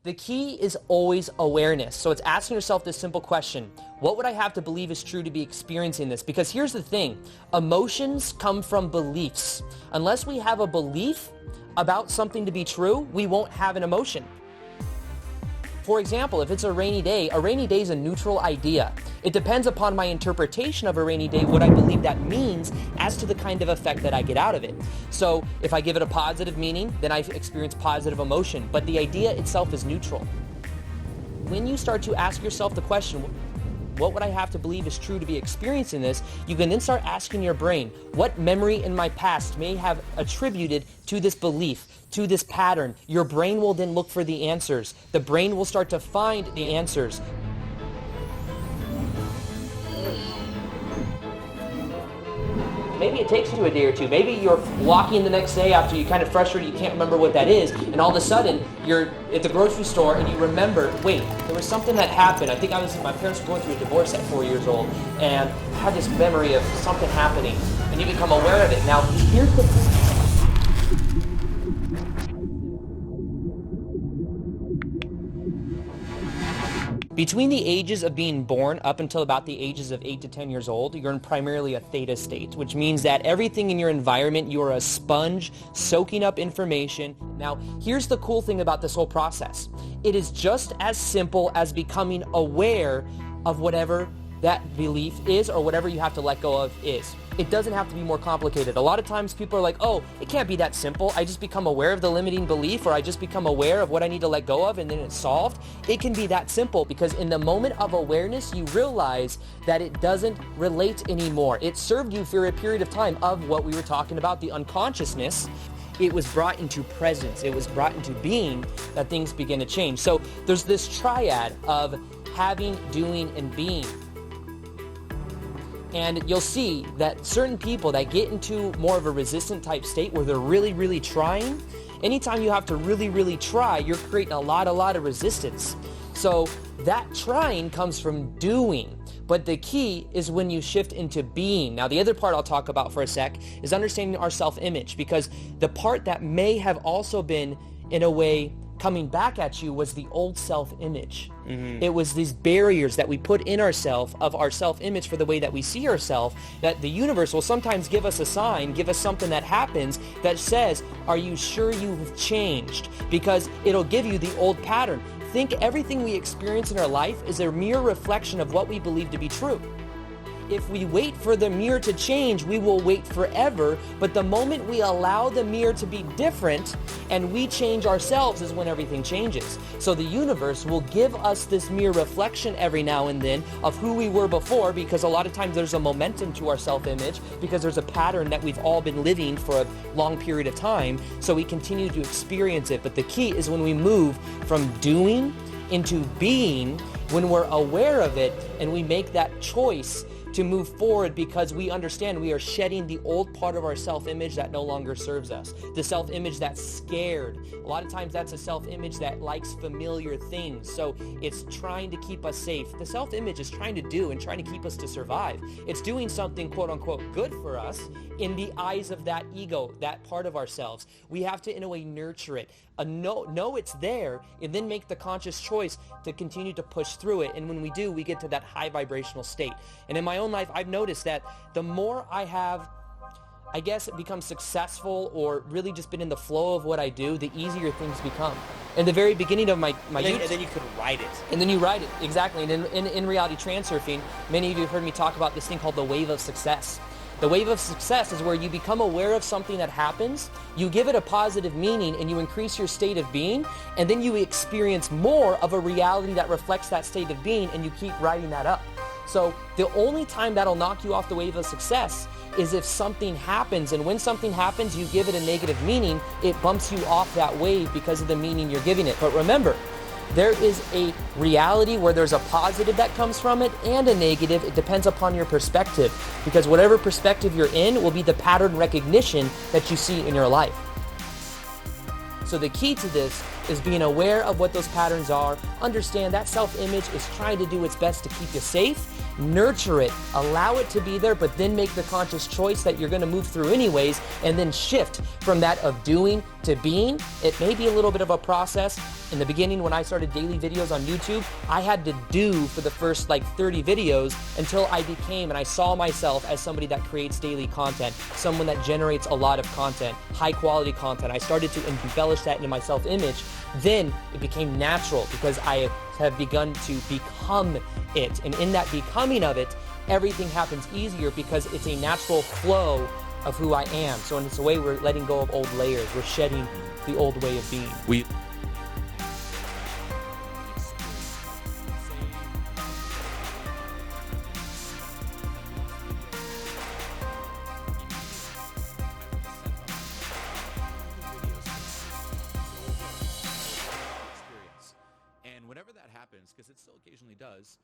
The key is always awareness. So it's asking yourself this simple question: what would I have to believe is true to be experiencing this? Because here's the thing, emotions come from beliefs. Unless we have a belief about something to be true, we won't have an emotion. For example, if it's a rainy day is a neutral idea. It depends upon my interpretation of a rainy day, what I believe that means as to the kind of effect that I get out of it. So if I give it a positive meaning, then I experience positive emotion, but the idea itself is neutral. When you start to ask yourself the question, what would I have to believe is true to be experiencing this, you can then start asking your brain, what memory in my past may have attributed to this belief, to this pattern? Your brain will then look for the answers. The brain will start to find the answers. Maybe it takes you a day or two. Maybe you're walking the next day after you're kind of frustrated, you can't remember what that is, and all of a sudden you're at the grocery store and you remember, wait, there was something that happened. I think my parents were going through a divorce at 4 years old, and I had this memory of something happening, and you become aware of it. Now, here's the Between the ages of being born up until about the ages of 8 to 10 years old, you're in primarily a theta state, which means that everything in your environment, you're a sponge soaking up information. Now, here's the cool thing about this whole process. It is just as simple as becoming aware of whatever that belief is or whatever you have to let go of is. It doesn't have to be more complicated. A lot of times people are like, oh, it can't be that simple. I just become aware of the limiting belief, or I just become aware of what I need to let go of, and then it's solved. It can be that simple, because in the moment of awareness, you realize that it doesn't relate anymore. It served you for a period of time of what we were talking about, the unconsciousness. It was brought into presence. It was brought into being that things begin to change. So there's this triad of having, doing, and being. And you'll see that certain people that get into more of a resistant type state where they're really, really trying, anytime you have to really, really try, you're creating a lot of resistance. So that trying comes from doing. But the key is when you shift into being. Now, the other part I'll talk about for a sec is understanding our self-image, because the part that may have also been, in a way, coming back at you was the old self-image. Mm-hmm. It was these barriers that we put in ourselves of our self-image for the way that we see ourselves, that the universe will sometimes give us a sign, give us something that happens that says, are you sure you've changed? Because it'll give you the old pattern. Think everything we experience in our life is a mere reflection of what we believe to be true. If we wait for the mirror to change, we will wait forever. But the moment we allow the mirror to be different and we change ourselves is when everything changes. So the universe will give us this mirror reflection every now and then of who we were before, because a lot of times there's a momentum to our self-image, because there's a pattern that we've all been living for a long period of time. So we continue to experience it. But the key is when we move from doing into being, when we're aware of it and we make that choice to move forward, because we understand we are shedding the old part of our self-image that no longer serves us. The self-image that's scared. A lot of times that's a self-image that likes familiar things. So it's trying to keep us safe. The self-image is trying to do and trying to keep us to survive. It's doing something quote unquote good for us in the eyes of that ego, that part of ourselves. We have to, in a way, nurture it. Know it's there, and then make the conscious choice to continue to push through it. And when we do, we get to that high vibrational state. And in my own life, I've noticed that the more I have, I guess, become successful or really just been in the flow of what I do, the easier things become. In the very beginning of my youth, and then you could ride it. And then you ride it, exactly. And in reality transurfing, many of you have heard me talk about this thing called the wave of success. The wave of success is where you become aware of something that happens, you give it a positive meaning, and you increase your state of being, and then you experience more of a reality that reflects that state of being, and you keep riding that up. So the only time that'll knock you off the wave of success is if something happens, and when something happens, you give it a negative meaning, it bumps you off that wave because of the meaning you're giving it. But remember, there is a reality where there's a positive that comes from it and a negative. It depends upon your perspective, because whatever perspective you're in will be the pattern recognition that you see in your life. So the key to this is being aware of what those patterns are. Understand that self-image is trying to do its best to keep you safe. Nurture it, allow it to be there, but then make the conscious choice that you're going to move through anyways, and then shift from that of doing to being. It may be a little bit of a process. In the beginning, when I started daily videos on YouTube, I had to do for the first like 30 videos until I became and I saw myself as somebody that creates daily content, someone that generates a lot of content, high quality content. I started to embellish that into my self-image. Then it became natural because I have begun to become it. And in that becoming of it, everything happens easier because it's a natural flow of who I am. So in this way, we're letting go of old layers. We're shedding the old way of being. And whenever that happens, because it still occasionally does,